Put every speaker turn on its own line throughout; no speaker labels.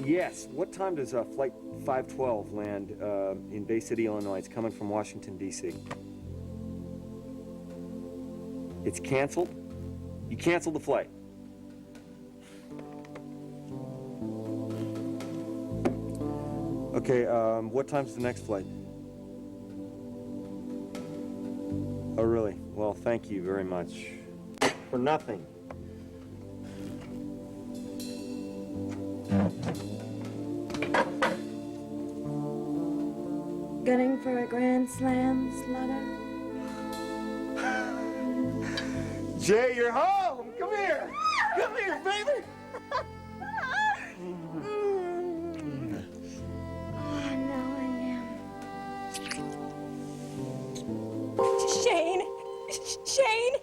Yes. What time does Flight 512 land in Bay City, Illinois? It's coming from Washington, D.C. It's canceled? You canceled the flight? Okay, what time's the next flight? Oh, really? Well, thank you very much. For nothing.
Gunning for a grand slam, Slugger?
Jay, you're home! Come here! Come here, baby!
Oh, no, I am.
Shane! Shane!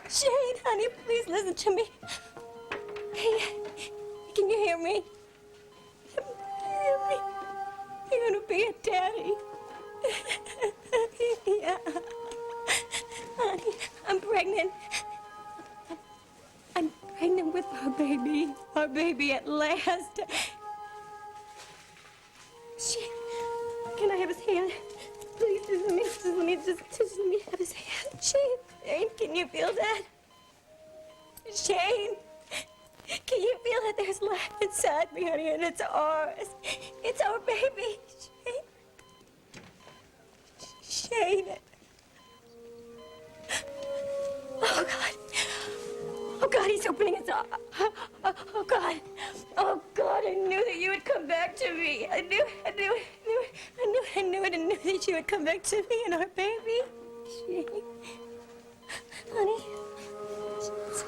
Shane, honey, please listen to me. Hey, can you hear me? Hear me? You're gonna be a daddy. Yeah. Honey, I'm pregnant. I'm pregnant with our baby. Our baby at last. Shane, can I have his hand? Please, just let me have his hand. Shane, can you feel that? Shane, can you feel that there's life inside me, honey, and it's ours. It's our baby, Shane. Shane. Oh, God. Oh, God, he's opening his arms. Oh, God. Oh, God, I knew that you would come back to me. I knew that you would come back to me and our baby. Shane. Honey.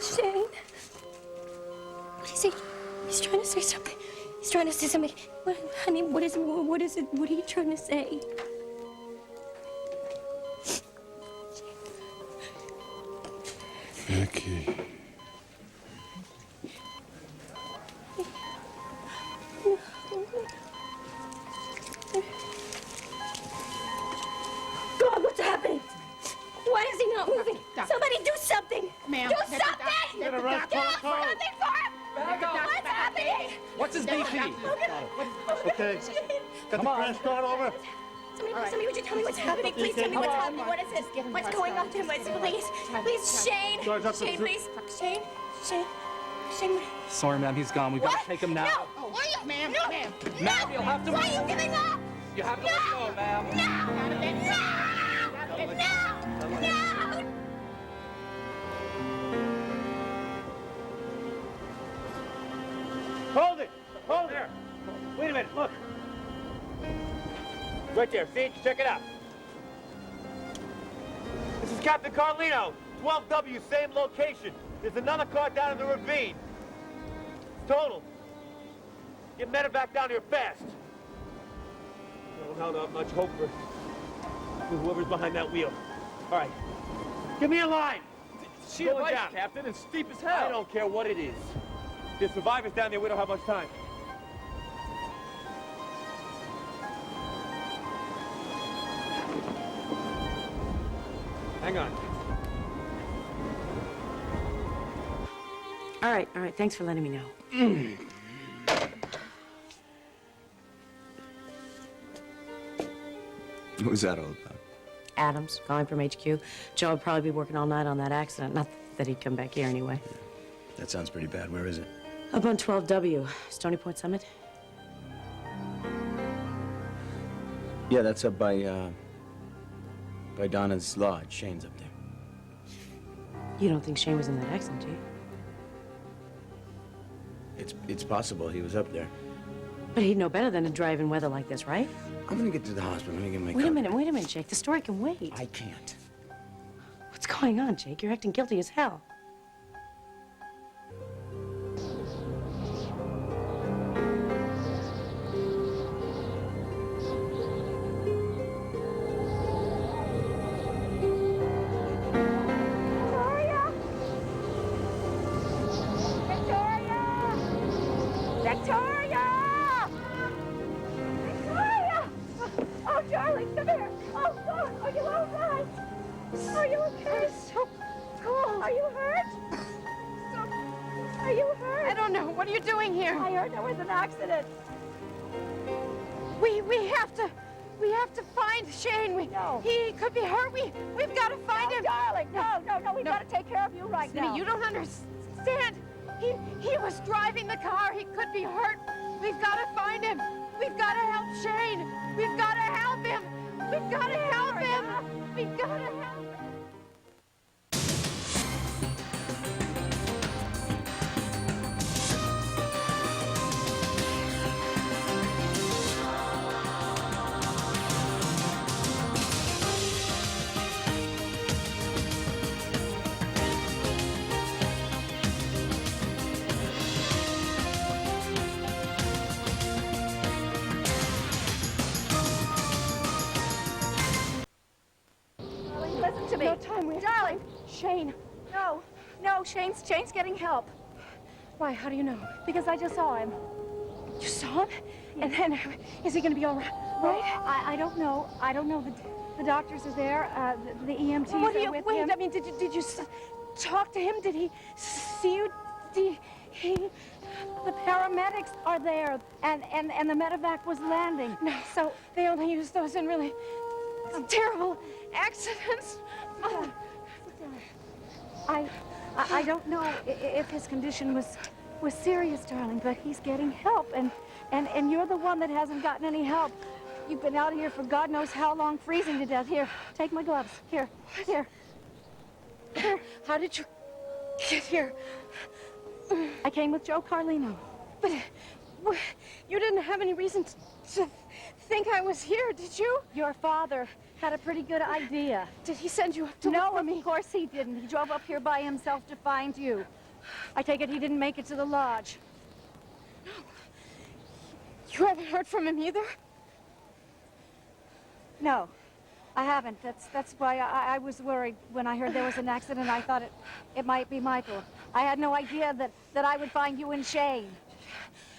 Shane. What is he? He's trying to say something. He's trying to say something. Honey, what is it? What are you trying to say?
Vicky.
God, what's happening? Why is he not moving? Somebody do something!
Ma'am,
do something!
Get a rest,
Do something for him! What's happening?
What's his BP?
Okay. Got the crash card over?
Somebody, would you tell me what's happening? Please tell me what's happening. What is it? What's going on to him? Please, Shane. Shane, please. Shane.
Sorry, ma'am, he's gone. We've got to take him now.
No!
Ma'am,
No!
ma'am.
Ma'am, you'll have to...
Why are you giving up?
You have to let go, ma'am.
No!
Hold it! Hold it! Wait a minute, look. Right there, see? Check it out. This is Captain Carlino, 12W, same location. There's another car down in the ravine. Total. Get medevac down here fast. I don't have much hope for whoever's behind that wheel. All right. Give me a line.
She advice, Captain, and steep as hell.
I don't care what it is. There's survivors down there. We don't have much time. Hang on.
All right. Thanks for letting me know.
What was that all about?
Adams, calling from HQ. Joe would probably be working all night on that accident. Not that he'd come back here anyway.
That sounds pretty bad. Where is it?
Up on 12W, Stony Point Summit.
Yeah, that's up by Donna's lodge. Shane's up there.
You don't think Shane was in that accident, do you?
It's possible he was up there.
But he'd know better than to drive in weather like this, right?
I'm gonna get to the hospital. Let me get my
Wait
car.
a minute, Jake. The story can wait.
I can't.
What's going on, Jake? You're acting guilty as hell.
Victoria! Oh, darling, come here. Oh, God, are you all right? Are you okay? So cold. Are you hurt?
What are you doing here?
I heard there was an accident.
We have to find Shane.
No.
He could be hurt. We've got to find him.
Darling, no, we've got to take care of you right
Smitty,
now.
you don't understand. He was driving the car. He could be hurt. We've got to find him. We've got to help Shane. We've got to help him. We've got to help him. We've got to help him.
Listen to me.
No time.
Darling.
Shane.
No, Shane's getting help.
Why? How do you know?
Because I just saw him.
You saw him? And then, is he going to be all right?
I don't know. I don't know. The doctors are there. The EMTs
What do
are
you,
with
wait,
him.
I mean, did you talk to him? Did he see you?
The paramedics are there, and the medevac was landing.
No, so they only use those in really terrible accidents. Mother.
I don't know if his condition was serious, darling, but he's getting help, and you're the one that hasn't gotten any help. You've been out here for God knows how long, freezing to death. Here, take my gloves. Here.
How did you get here?
I came with Joe Carlino.
But you didn't have any reason to think I was here, did you?
Your father had a pretty good idea.
Did he send you up to
No,
look for me?
of course he didn't. He drove up here by himself to find you. I take it he didn't make it to the lodge.
You haven't heard from him either?
No, I haven't. That's why I was worried when I heard there was an accident. I thought it might be Michael. I had no idea that I would find you and Shane.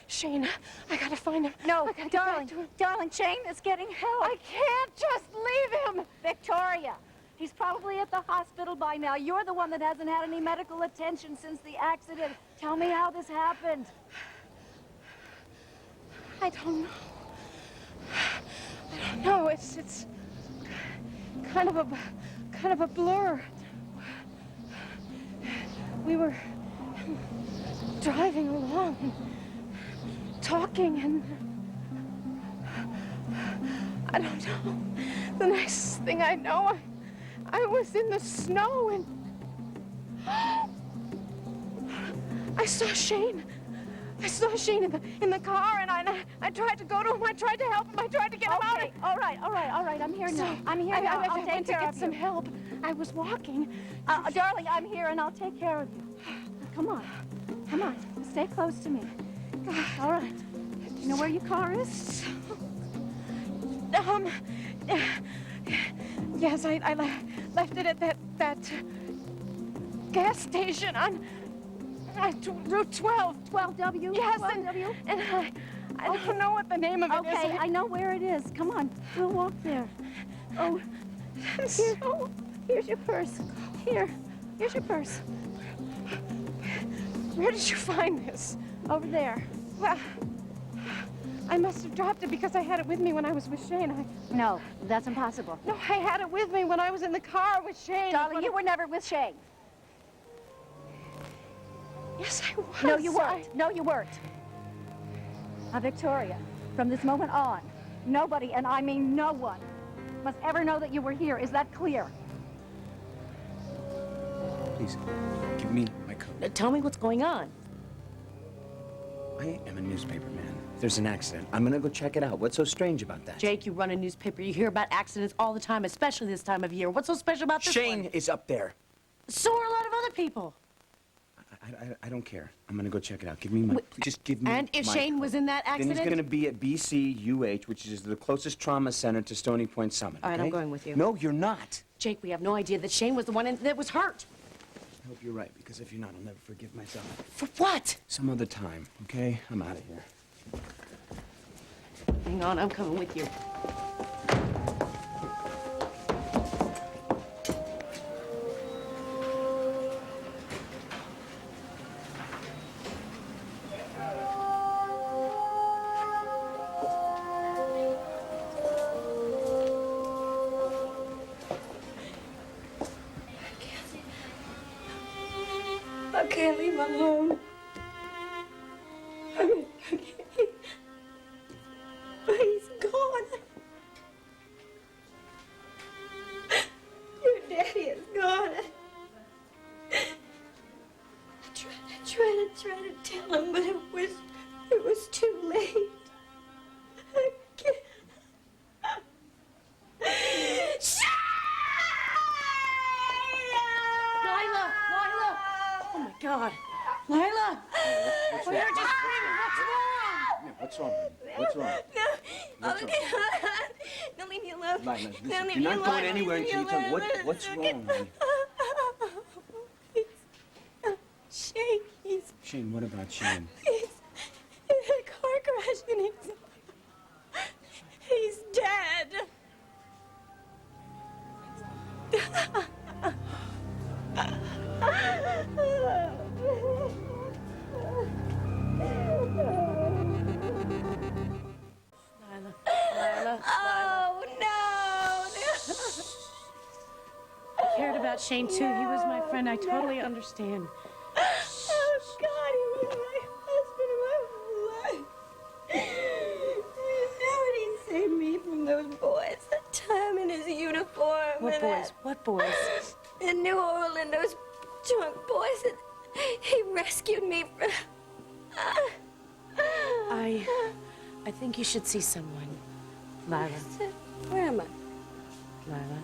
Shane, I gotta find him.
No,
I gotta get
darling,
back to him.
darling, Shane is getting help.
I can't just leave him.
Victoria, he's probably at the hospital by now. You're the one that hasn't had any medical attention since the accident. Tell me how this happened.
I don't know. I don't know. It's kind of a blur. We were driving along and talking, and I don't know. The next thing I know, I was in the snow, and I saw Shane. I saw Shane in the car, and I tried to go to him. I tried to help him. I tried to get him out.
Okay, all right. I'm here now. I'm here
I
now. I'll
went
take
to
care
get
of
some
you.
help. I was walking.
Darling, I'm here and I'll take care of you. Come on. Stay close to me. All right. Do you know where your car is?
Yes, I left it at that gas station on Route 12.
12W?
Yes,
12W?
and I don't know what the name of it is.
Okay, I know where it is. Come on, we'll walk there. Oh, here's your purse. Here's your purse.
Where did you find this?
Over there.
Well, I must have dropped it because I had it with me when I was with Shane.
No, that's impossible.
No, I had it with me when I was in the car with Shane.
Darling, you were never with Shane.
Yes, I was.
No, you weren't. No, you weren't. Now, Victoria, from this moment on, nobody, and I mean no one, must ever know that you were here. Is that clear?
Please, give me my coat.
Tell me what's going on.
I am a newspaper man. If there's an accident, I'm gonna go check it out. What's so strange about that?
Jake, you run a newspaper. You hear about accidents all the time, especially this time of year. What's so special about this
Shane
one?
is up there.
So are a lot of other people.
I don't care. I'm gonna go check it out. Give me my... Just give me
And if
my
Shane
coat.
was in that accident?
Then he's gonna be at BCUH, which is the closest trauma center to Stony Point Summit,
All right,
okay?
I'm going with you.
No, you're not.
Jake, we have no idea that Shane was the one that was hurt.
I hope you're right, because if you're not, I'll never forgive myself.
For what?
Some other time, okay? I'm out of here.
Hang on, I'm coming with you.
can't leave him alone. Okay. But he's gone. Your daddy is gone. I tried to tell him, but it was too late. I can't.
Lyla! Oh my God. Lyla!
What's
We
wrong?
heard you screaming. What's wrong?
What's wrong?
No.
What's wrong?
Don't leave me alone.
Lyla, listen,
Don't leave
you're
me
not
alone.
going anywhere
Leave me
until you tell me
alone.
what's wrong, honey?
Shane,
Shane, what about Shane?
he's in a car crash and he's dead.
Lyla.
Oh, no.
I cared about Shane, too. He was my friend. I totally understand.
Oh, God, he was my husband and my life. Nobody saved me from those boys. That time in his uniform.
What
and
boys? What boys?
In New Orleans, those drunk boys. He rescued me from...
I think you should see someone. Lyla.
Where am I?
Lyla.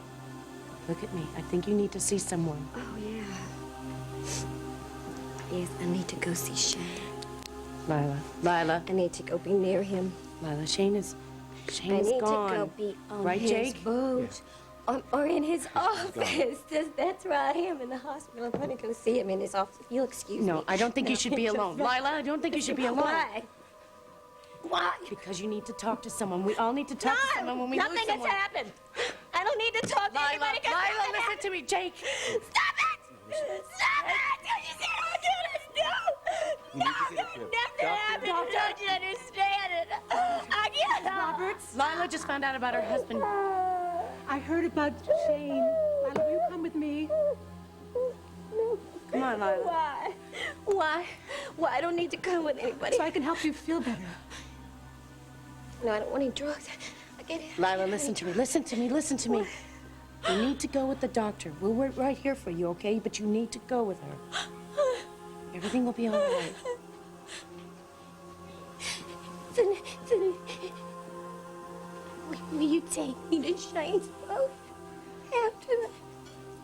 Look at me. I think you need to see someone.
Oh, yeah. Yes, I need to go see Shane.
Lyla. Lyla.
I need to go be near him.
Lyla, Shane's
I need
gone.
to go be on
Right,
his
Jake?
boat. Or in his office. That's where I am in the hospital. I'm going to go see him in his office. If you'll excuse me.
No, I don't think you should be alone. Lyla, I don't think you should be alone.
Why? Why?
Because you need to talk to someone. We all need to talk to someone when we lose
nothing
someone.
has happened. I don't need to talk to
Lyla,
anybody. 'cause
Lyla,
nothing
listen
happened.
to me, Jake.
Stop it! Stop it! Don't you see how I do this? No!
You need to get a grip.
Nothing happened. Don't you understand it? I can't.
Roberts,
Lyla just found out about her husband.
I heard about Shane. Lyla, will you come with me?
Come on, Lyla.
Why? Why? Why? I don't need to come with anybody.
So I can help you feel better.
No, I don't want any drugs. I get it.
Lyla, listen to me. Listen to me. Listen to me. You need to go with the doctor. We'll wait right here for you, okay? But you need to go with her. Everything will be all right.
Then, will you take me to Shane's boat after that?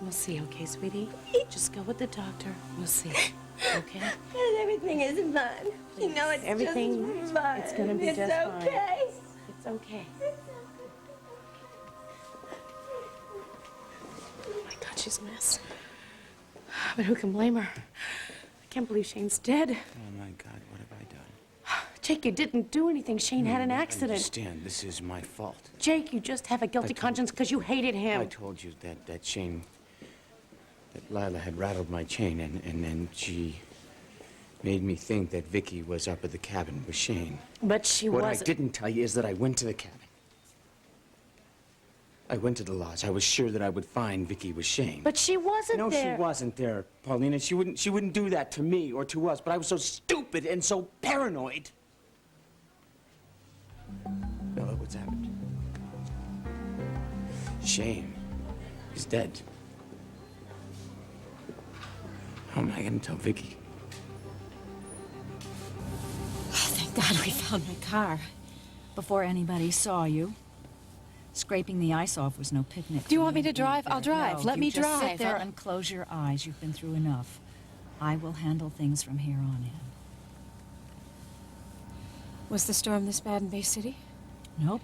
We'll see, okay, sweetie? Just go with the doctor. We'll see, okay?
And everything is fine. You know, it's
Everything,
just fine.
it's gonna be
it's
just fine.
okay.
It's okay. Oh my God, she's a mess. But who can blame her? I can't believe Shane's dead.
Oh, my God, what have I done?
Jake, you didn't do anything. Shane had an
I
accident.
understand. This is my fault.
Jake, you just have a guilty conscience because you hated him.
I told you that Shane, that Lyla had rattled my chain, and then she made me think that Vicky was up at the cabin with Shane.
But she
What
wasn't.
I didn't tell you is that I went to the cabin. I went to the lodge. I was sure that I would find Vicky with Shane.
But she wasn't
No,
there.
she wasn't there, Paulina. She wouldn't do that to me or to us, but I was so stupid and so paranoid. Now look what's happened. Shane is dead. How am I gonna tell Vicky?
Thank God we found my car before anybody saw you. Scraping the ice off was no picnic.
Do you
for
want me to drive?
either.
I'll drive.
No,
Let
you
me
just
drive.
sit there and close your eyes. You've been through enough. I will handle things from here on in.
Was the storm this bad in Bay City?
Nope.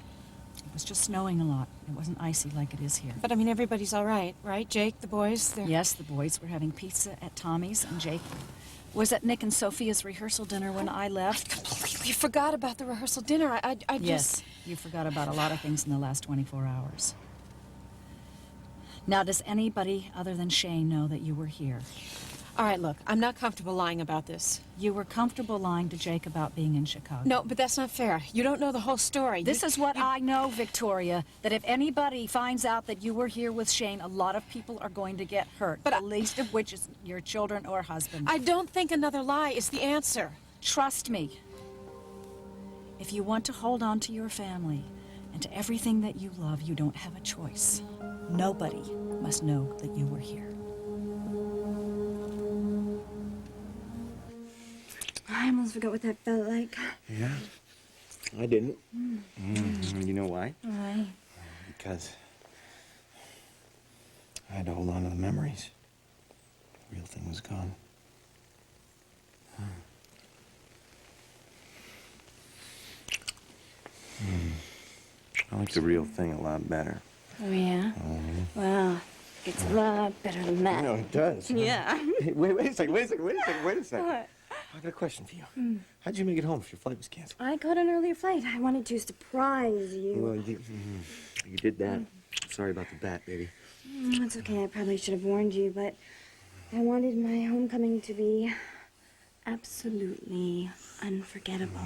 It was just snowing a lot. It wasn't icy like it is here.
But I mean, everybody's all right, right? Jake, the boys, they're...
Yes, the boys were having pizza at Tommy's, and Jake was at Nick and Sophia's rehearsal dinner when I left.
I completely forgot about the rehearsal dinner. I
Yes,
just...
you forgot about a lot of things in the last 24 hours. Now, does anybody other than Shane know that you were here?
All right, look, I'm not comfortable lying about this.
You were comfortable lying to Jake about being in Chicago.
No, but that's not fair. You don't know the whole story.
This is what I know, Victoria, that if anybody finds out that you were here with Shane, a lot of people are going to get hurt,
But
the least of which is your children or husband.
I don't think another lie is the answer.
Trust me. If you want to hold on to your family and to everything that you love, you don't have a choice. Nobody must know that you were here.
I almost forgot what that felt like.
Yeah? I didn't. You know why?
Why?
Because I had to hold on to the memories. The real thing was gone. I like the real thing a lot better.
Oh, yeah? Well, it's a lot better than that.
No, it does.
Yeah.
Hey, wait a second. Wait a second.
What?
I got a question for you. How'd you make it home if your flight was canceled?
I caught an earlier flight. I wanted to surprise you.
Well, you did that. Sorry about the bat, baby.
It's okay. I probably should have warned you, but I wanted my homecoming to be absolutely unforgettable.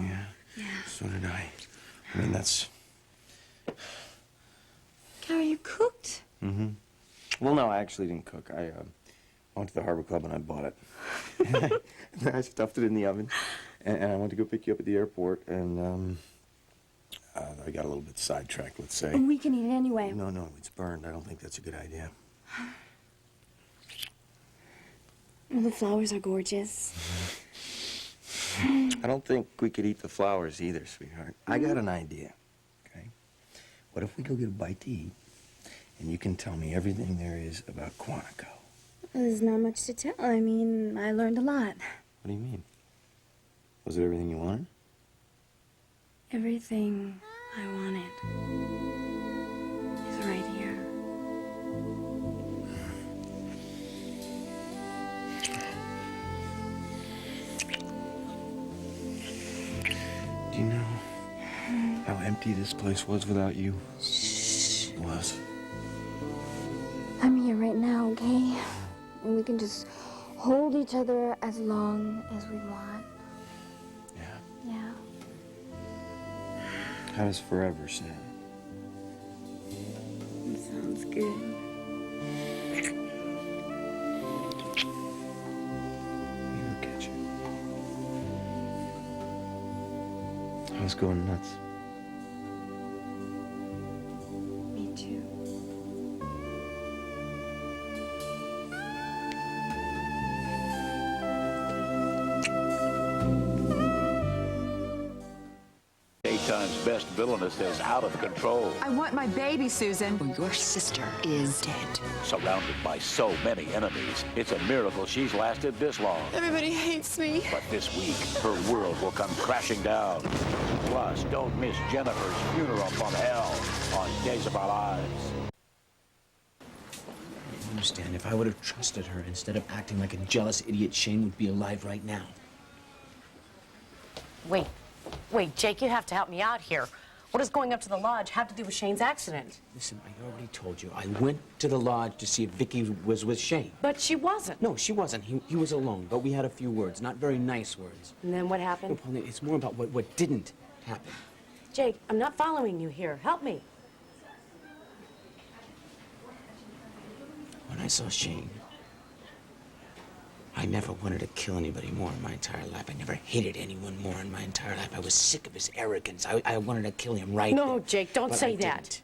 Yeah. So did I. I mean, that's...
Carrie, you cooked?
Well, no, I actually didn't cook. I went to the Harbor Club and I bought it. And I stuffed it in the oven. And I went to go pick you up at the airport, and I got a little bit sidetracked, let's say.
And we can eat it anyway.
No, it's burned. I don't think that's a good idea.
Well, the flowers are gorgeous.
I don't think we could eat the flowers either, sweetheart. I got an idea, okay? What if we go get a bite to eat, and you can tell me everything there is about Quantico?
There's not much to tell. I mean, I learned a lot.
What do you mean? Was it everything you wanted?
Everything I wanted is right here.
Do you know how empty this place was without you? It was.
I'm here right now, okay? And we can just hold each other as long as we want.
Yeah.
Yeah.
How does forever sound?
It sounds good.
Look at you. I was going nuts.
Me too.
Daytime's best villainess is out of control.
I want my baby, Susan.
Your sister is dead.
Surrounded by so many enemies, it's a miracle she's lasted this long.
Everybody hates me.
But this week, her world will come crashing down. Plus, don't miss Jennifer's funeral from hell on Days of Our Lives.
I understand. If I would have trusted her instead of acting like a jealous idiot, Shane would be alive right now.
Wait, Jake, you have to help me out here. What does going up to the lodge have to do with Shane's accident?
Listen, I already told you. I went to the lodge to see if Vicky was with Shane.
But she wasn't.
No, she wasn't. He was alone, but we had a few words, not very nice words.
And then what
No,
happened?
Pauline, it's more about what didn't happen.
Jake, I'm not following you here. Help me.
When I saw Shane, I never wanted to kill anybody more in my entire life. I never hated anyone more in my entire life. I was sick of his arrogance. I wanted to kill him right
No,
there.
Jake, don't
But
say
I
that.
didn't.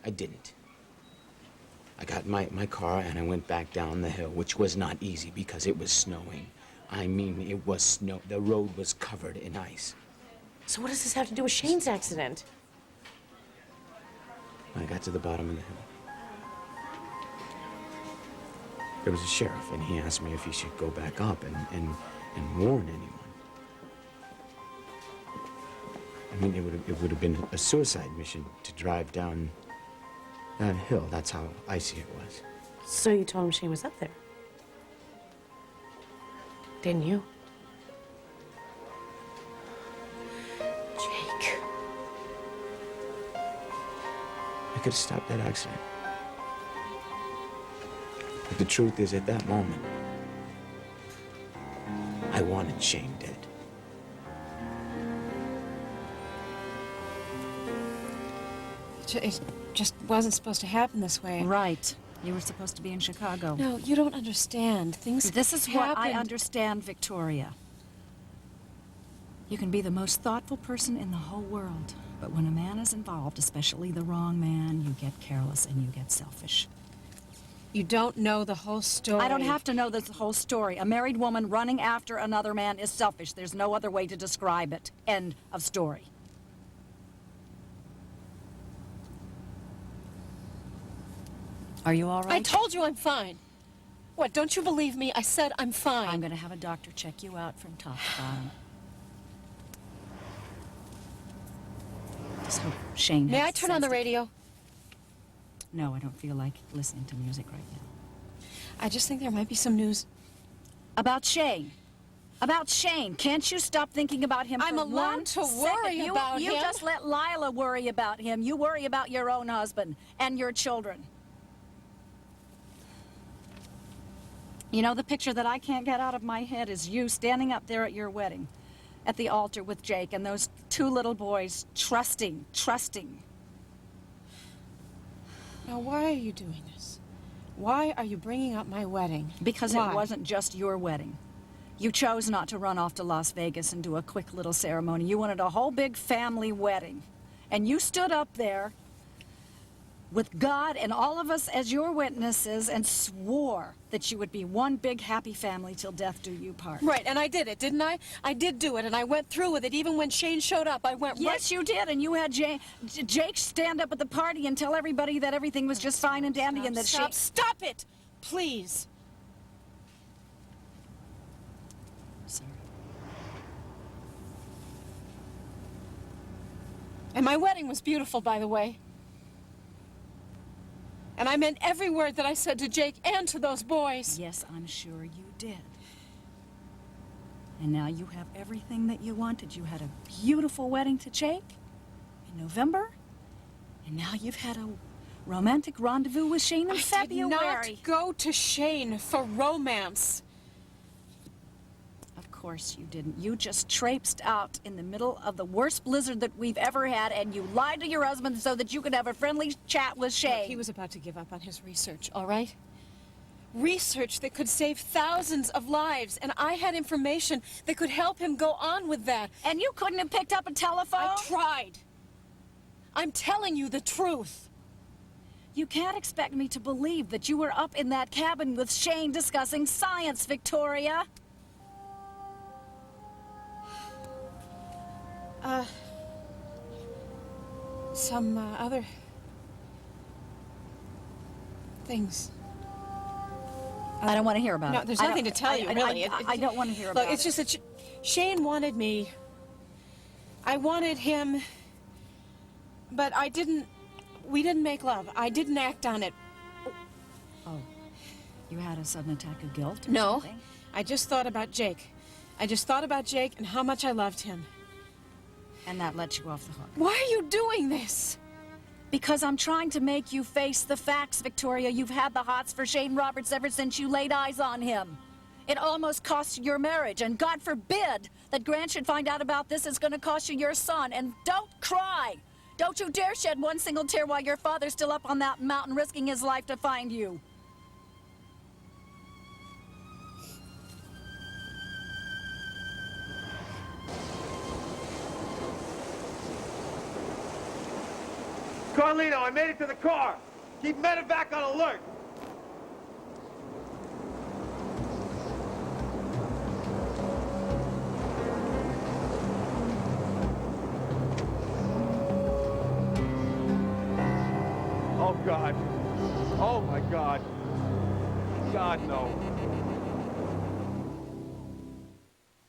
I didn't. I got my car and I went back down the hill, which was not easy because it was snowing. I mean, it was snow. The road was covered in ice.
So what does this have to do with Shane's accident?
When I got to the bottom of the hill, there was a sheriff, and he asked me if he should go back up and warn anyone. I mean, it would have been a suicide mission to drive down that hill. That's how icy it was.
So you told him Shane was up there? Didn't you? Jake.
I could have stopped that accident. But the truth is, at that moment, wanted Shane dead.
It just wasn't supposed to happen this way.
Right. You were supposed to be in Chicago.
No, you don't understand.
This is what I understand, Victoria. You can be the most thoughtful person in the whole world, but when a man is involved, especially the wrong man, you get careless and you get selfish.
You don't know the whole story.
I don't have to know the whole story. A married woman running after another man is selfish. There's no other way to describe it. End of story. Are you all right?
I told you I'm fine. What, don't you believe me? I said I'm fine.
I'm going to have a doctor check you out from top to bottom. Just hope Shane
May
has
I turn on the radio?
No, I don't feel like listening to music right now.
I just think there might be some news.
About Shane. About Shane. Can't you stop thinking about him
I'm
for
allowed
one
to
second?
worry about
You
him.
just let Lyla worry about him. You worry about your own husband and your children. You know, the picture that I can't get out of my head is you standing up there at your wedding, at the altar with Jake, and those two little boys trusting.
Now, why are you doing this? Why are you bringing up my wedding?
Because
Why?
it wasn't just your wedding. You chose not to run off to Las Vegas and do a quick little ceremony. You wanted a whole big family wedding. And you stood up there with God and all of us as your witnesses and swore that you would be one big happy family till death do you part.
Right, and I did it, didn't I? I did do it, and I went through with it. Even when Shane showed up, I went
Yes, you did, and you had Jake stand up at the party and tell everybody that everything was just fine and dandy and that
Stop it! Please.
Sorry.
And my wedding was beautiful, by the way. And I meant every word that I said to Jake and to those boys.
Yes, I'm sure you did. And now you have everything that you wanted. You had a beautiful wedding to Jake in November, and now you've had a romantic rendezvous with Shane in February.
I did not go to Shane for romance.
Of course you didn't. You just traipsed out in the middle of the worst blizzard that we've ever had, and you lied to your husband so that you could have a friendly chat with Shane.
Look, he was about to give up on his research, all right? Research that could save thousands of lives, and I had information that could help him go on with that.
And you couldn't have picked up a telephone?
I tried. I'm telling you the truth.
You can't expect me to believe that you were up in that cabin with Shane discussing science, Victoria.
Some other things.
I don't want to hear about it.
No, there's nothing to tell you, really.
I don't want to hear about it.
Look, it's just that Shane wanted me. I wanted him, but I didn't. We didn't make love. I didn't act on it.
Oh, you had a sudden attack of guilt or
No,
something?
I just thought about Jake. I just thought about Jake and how much I loved him.
And that let you off the hook.
Why are you doing this?
Because I'm trying to make you face the facts, Victoria. You've had the hots for Shane Roberts ever since you laid eyes on him. It almost cost you your marriage, and God forbid that Grant should find out about this. It's going to cost you your son. And don't cry. Don't you dare shed one single tear while your father's still up on that mountain risking his life to find you.
Carlino, I made it to the car. Keep medevac on alert. Oh, God. Oh, my God. God, no.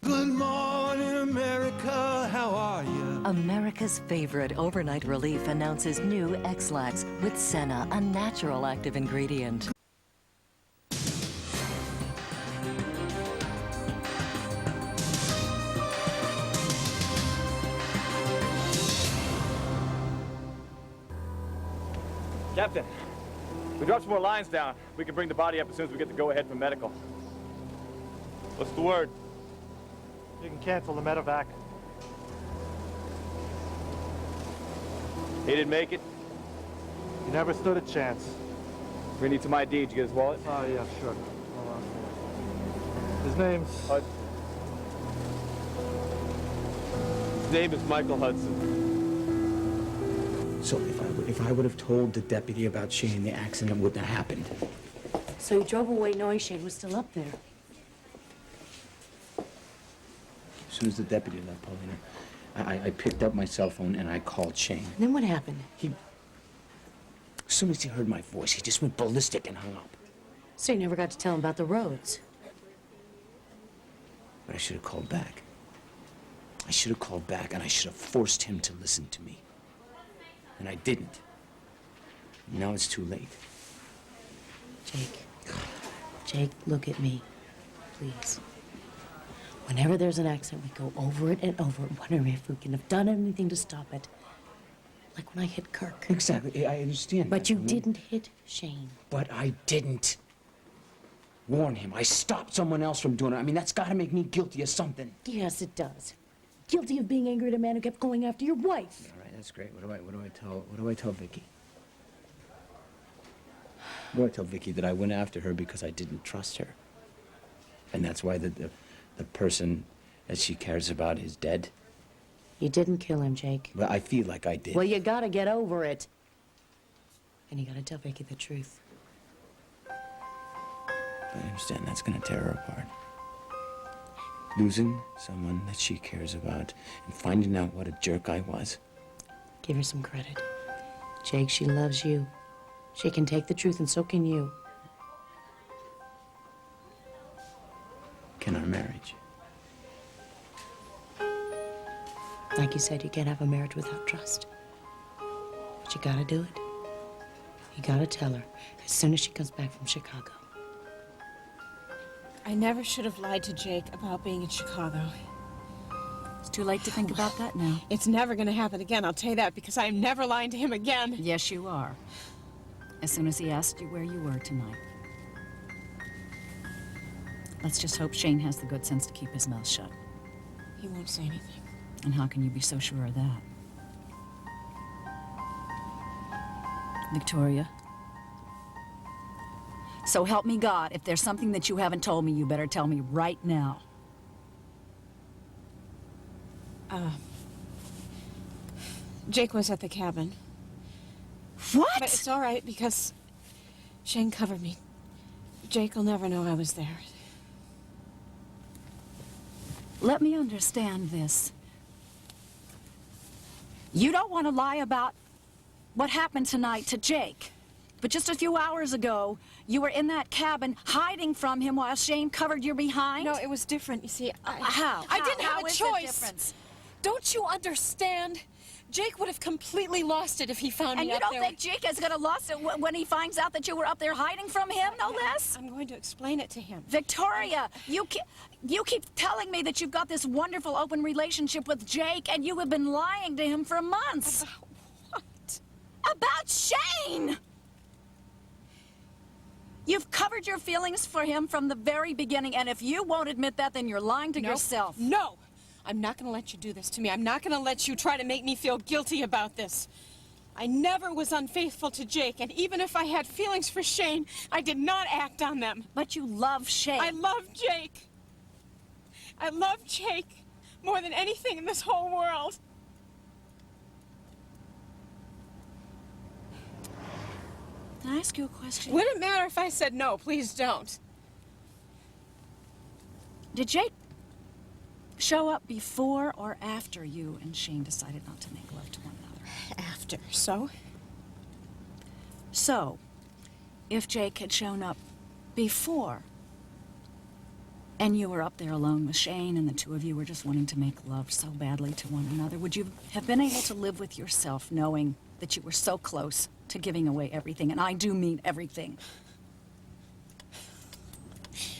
Good morning, America. How are you?
America's favorite overnight relief announces new X-Lax with Senna, a natural active ingredient.
Captain, we dropped some more lines down. We can bring the body up as soon as we get the go-ahead from medical.
What's the word?
You can cancel the medevac.
He didn't make it?
You never stood a chance.
We need some ID. Did you get his wallet?
Oh, yeah, sure. Hold on. His name's...
His name is Michael Hudson.
So if I would have told the deputy about Shane, the accident wouldn't have happened.
So you drove away knowing Shane was still up there.
As soon as the deputy left, Paulina, I picked up my cell phone and I called Shane.
And then what happened?
As soon as he heard my voice, he just went ballistic and hung up.
So you never got to tell him about the roads.
But I should have called back. I should have called back and I should have forced him to listen to me. And I didn't. Now it's too late.
Jake, look at me, please. Whenever there's an accident, we go over it and over it, wondering if we can have done anything to stop it. Like when I hit Kirk.
Exactly, I understand.
But you didn't hit Shane.
But I didn't warn him. I stopped someone else from doing it. I mean, that's got to make me guilty of something.
Yes, it does. Guilty of being angry at a man who kept going after your wife.
All right, that's great. What do I tell Vicky? What do I tell Vicky? That I went after her because I didn't trust her. And that's why the person that she cares about is dead?
You didn't kill him, Jake.
Well, I feel like I did.
Well, you gotta get over it. And you gotta tell Vicky the truth.
I understand that's gonna tear her apart. Losing someone that she cares about and finding out what a jerk I was.
Give her some credit. Jake, she loves you. She can take the truth, and so can you.
Can our marriage?
Like you said, you can't have a marriage without trust. But you gotta do it. You gotta tell her as soon as she comes back from Chicago.
I never should have lied to Jake about being in Chicago.
It's too late to think about that now.
It's never going to happen again, I'll tell you that, because I'm never lying to him again.
Yes, you are. As soon as he asked you where you were tonight. Let's just hope Shane has the good sense to keep his mouth shut.
He won't say anything.
And how can you be so sure of that? Victoria? So help me God, if there's something that you haven't told me, you better tell me right now.
Jake was at the cabin.
What?
But it's all right, because Shane covered me. Jake will never know I was there.
Let me understand this. You don't want to lie about what happened tonight to Jake. But just a few hours ago, you were in that cabin hiding from him while Shane covered your behind?
No, it was different. You see,
How?
I didn't have
How
a
is it
choice.
different?
Don't you understand? Jake would have completely lost it if he found
And
me
you
up
don't
there.
think Jake is going to lose it when he finds out that you were up there hiding from him, no less?
I'm going to explain it to him.
Victoria, you keep telling me that you've got this wonderful open relationship with Jake, and you have been lying to him for months.
About what?
About Shane! You've covered your feelings for him from the very beginning, and if you won't admit that, then you're lying to yourself.
No! I'm not going to let you do this to me. I'm not going to let you try to make me feel guilty about this. I never was unfaithful to Jake, and even if I had feelings for Shane, I did not act on them.
But you love Shane.
I love Jake. I love Jake more than anything in this whole world.
Can I ask you a question?
Wouldn't matter if I said no. Please don't.
Did Jake show up before or after you and Shane decided not to make love to one another?
After. So?
So, if Jake had shown up before, and you were up there alone with Shane, and the two of you were just wanting to make love so badly to one another, would you have been able to live with yourself knowing that you were so close to giving away everything? And I do mean everything.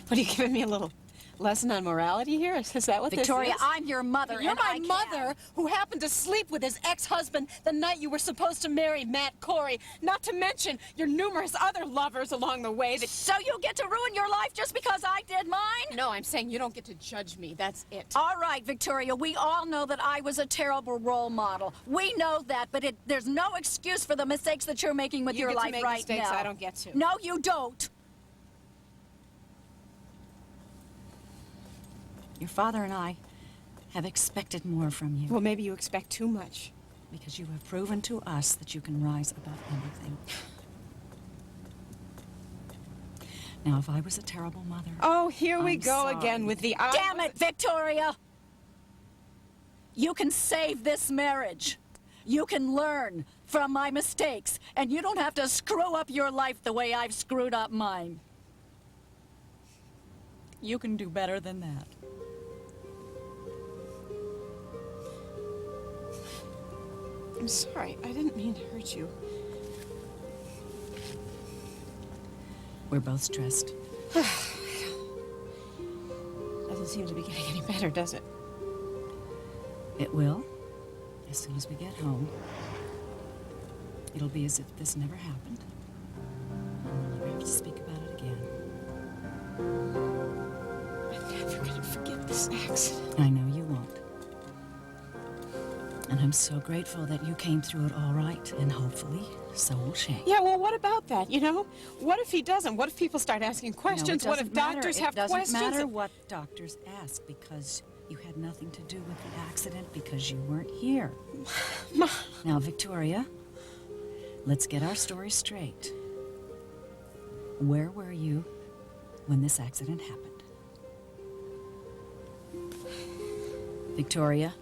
What, are you giving me a little lesson on morality here? Is that what
Victoria,
this is?
I'm your mother,
You're
and
my
I can.
mother who happened to sleep with his ex-husband the night you were supposed to marry Matt Corey, not to mention your numerous other lovers along the way that...
So you get to ruin your life just because I did mine?
No, I'm saying you don't get to judge me. That's it.
All right, Victoria, we all know that I was a terrible role model. We know that, but there's no excuse for the mistakes that you're making with your life
make
right
mistakes
now.
I don't get to.
No, you don't. Your father and I have expected more from you.
Well, maybe you expect too much.
Because you have proven to us that you can rise above anything. Now, if I was a terrible mother...
Oh, here we
I'm
go
sorry.
again with the...
Damn it, Victoria! You can save this marriage. You can learn from my mistakes, and you don't have to screw up your life the way I've screwed up mine. You can do better than that.
I'm sorry. I didn't mean to hurt you.
We're both stressed.
Doesn't seem to be getting any better, does it?
It will, as soon as we get home. It'll be as if this never happened. And we'll never have to speak about it again.
I'm never gonna forget this accident.
I know you won't. And I'm so grateful that you came through it all right, and hopefully, so will Shane.
Yeah, well, what about that, you know? What if he doesn't? What if people start asking questions?
No,
what if doctors have questions?
It doesn't matter what doctors ask, because you had nothing to do with the accident, because you weren't here. Now, Victoria, let's get our story straight. Where were you when this accident happened? Victoria,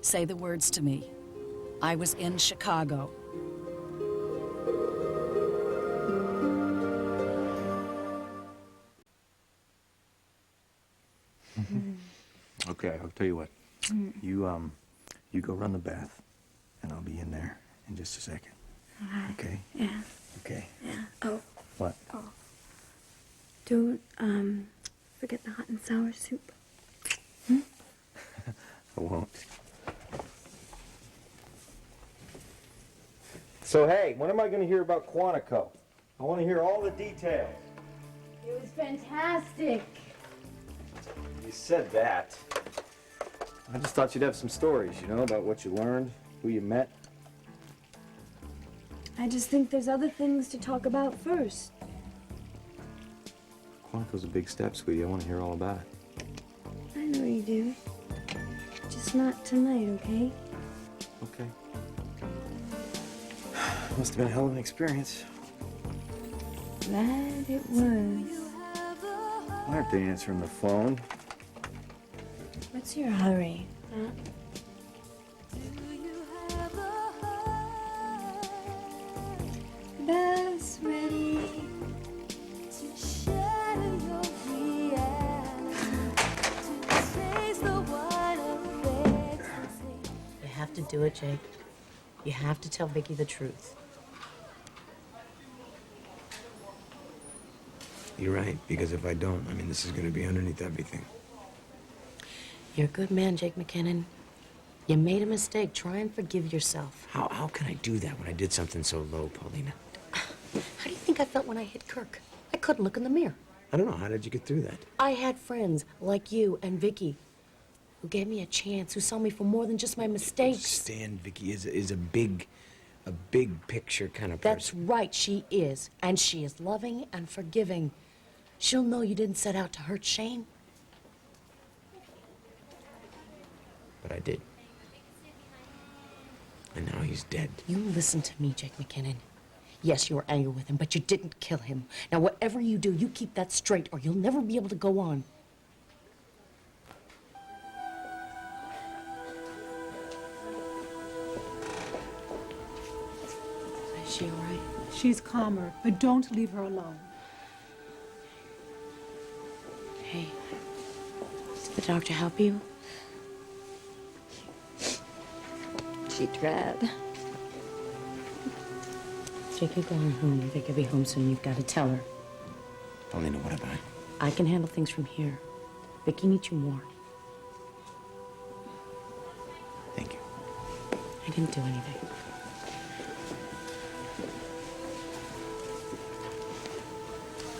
say the words to me. I was in Chicago.
Okay, I'll tell you what. You go run the bath, and I'll be in there in just a second. Okay?
Yeah.
Okay.
Yeah. Oh.
What?
Oh. Don't, forget the hot and sour soup.
I won't. So, hey, when am I going to hear about Quantico? I want to hear all the details.
It was fantastic.
You said that. I just thought you'd have some stories, you know, about what you learned, who you met.
I just think there's other things to talk about first.
Quantico's a big step, sweetie. I want to hear all about it.
I know you do. Just not tonight, okay?
Okay. Must have been a hell of an experience.
Glad it was.
Why aren't they answering the phone?
What's your hurry, huh? That's ready to share your reality, to taste the wine of ecstasy.
You have to do it, Jake. You have to tell Vicky the truth.
You're right, because if I don't, I mean, this is going to be underneath everything.
You're a good man, Jake McKinnon. You made a mistake. Try and forgive yourself.
How can I do that when I did something so low, Paulina?
How do you think I felt when I hit Kirk? I couldn't look in the mirror.
I don't know. How did you get through that?
I had friends like you and Vicky who gave me a chance, who saw me for more than just my mistakes.
Stan, Vicky is a big picture kind of person.
That's right, she is. And she is loving and forgiving. She'll know you didn't set out to hurt Shane.
But I did. And now he's dead.
You listen to me, Jake McKinnon. Yes, you were angry with him, but you didn't kill him. Now, whatever you do, you keep that straight, or you'll never be able to go on. Is she all right?
She's calmer, but don't leave her alone.
Hey, did the doctor help you?
She tried.
Jake, you're going home. I think I'll be home soon. You've got to tell her.
Paulina, what about it?
I can handle things from here. Vicky needs you more.
Thank you.
I didn't do anything.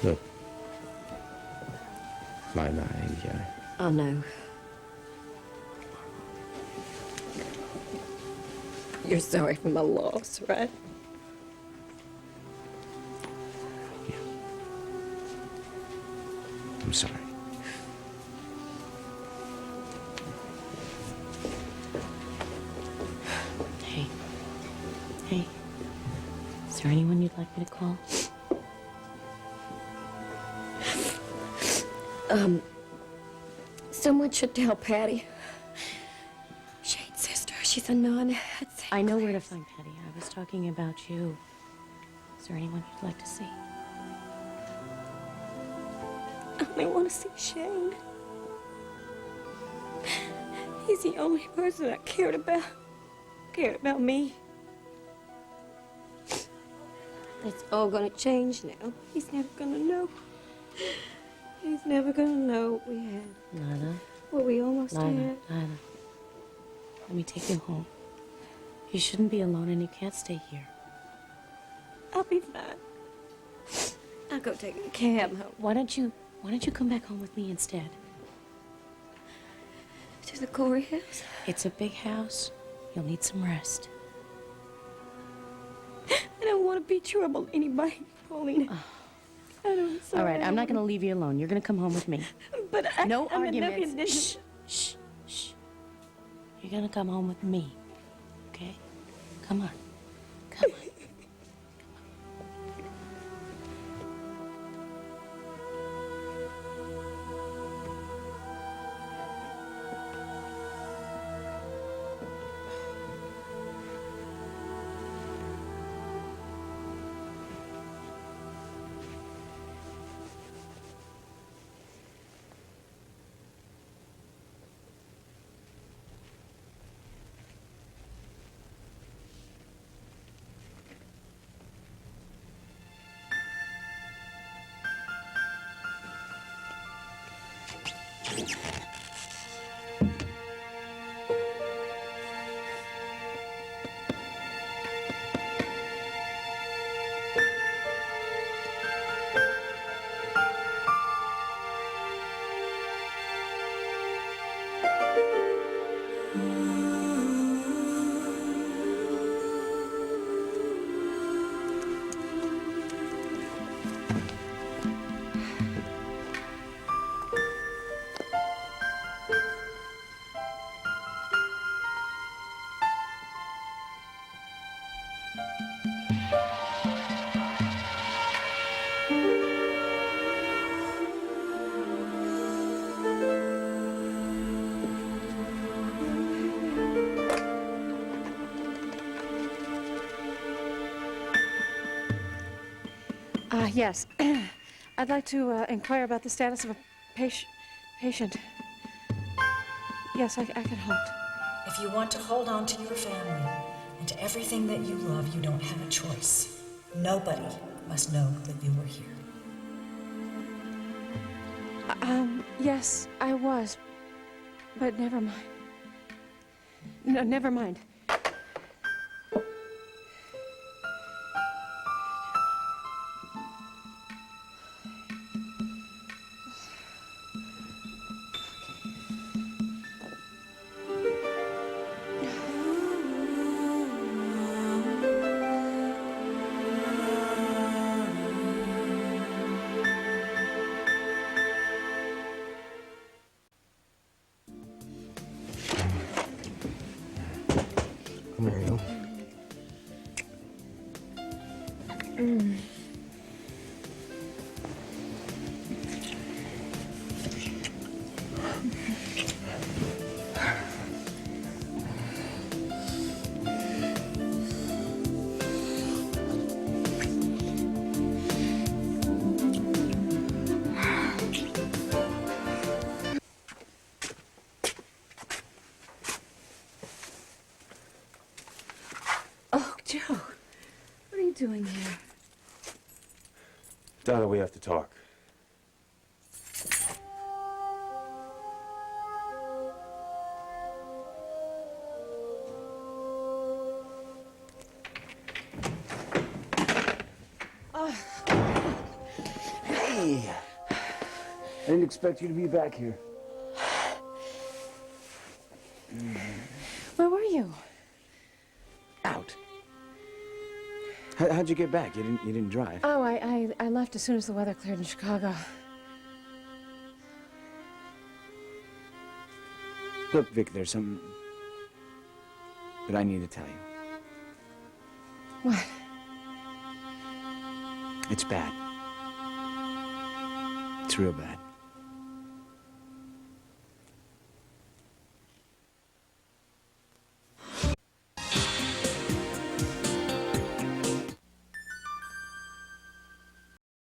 Look. Lyla,
Oh, no. You're sorry for my loss, right?
I'm sorry.
Hey. Hey. Is there anyone you'd like me to call?
Someone should tell Patty. Shane's sister, she's a nun.
I know where to find Patty. I was talking about you. Is there anyone you'd like to see?
I only want to see Shane. He's the only person I cared about me. It's all gonna change now. He's never gonna know. He's never gonna know what we had.
Lyla.
What we almost
Lyla,
had.
Lyla. Let me take you home. You shouldn't be alone and you can't stay here.
I'll be fine. I'll go take a cab home.
Why don't you come back home with me instead?
To the Corey house?
It's a big house. You'll need some rest.
I don't want to be trouble anybody, Paulina.
All right, I'm not going to leave you alone. You're going to come home with me.
But
no
I'm in no
arguments.
condition.
Shh, shh, shh. You're going to come home with me, okay? Come on. Come on.
Yes. I'd like to inquire about the status of a patient. Yes, I can hold.
If you want to hold on to your family and to everything that you love, you don't have a choice. Nobody must know that you were here.
Yes, I was. But never mind. No, never mind.
Come here, you.
Oh, Joe. What are you doing here?
Donna, we have to talk. I didn't expect you to be back here.
Where were you?
Out. How'd you get back? You didn't drive.
Oh, I left as soon as the weather cleared in Chicago.
Look, Vic, there's something that I need to tell you.
What?
It's bad. It's real bad.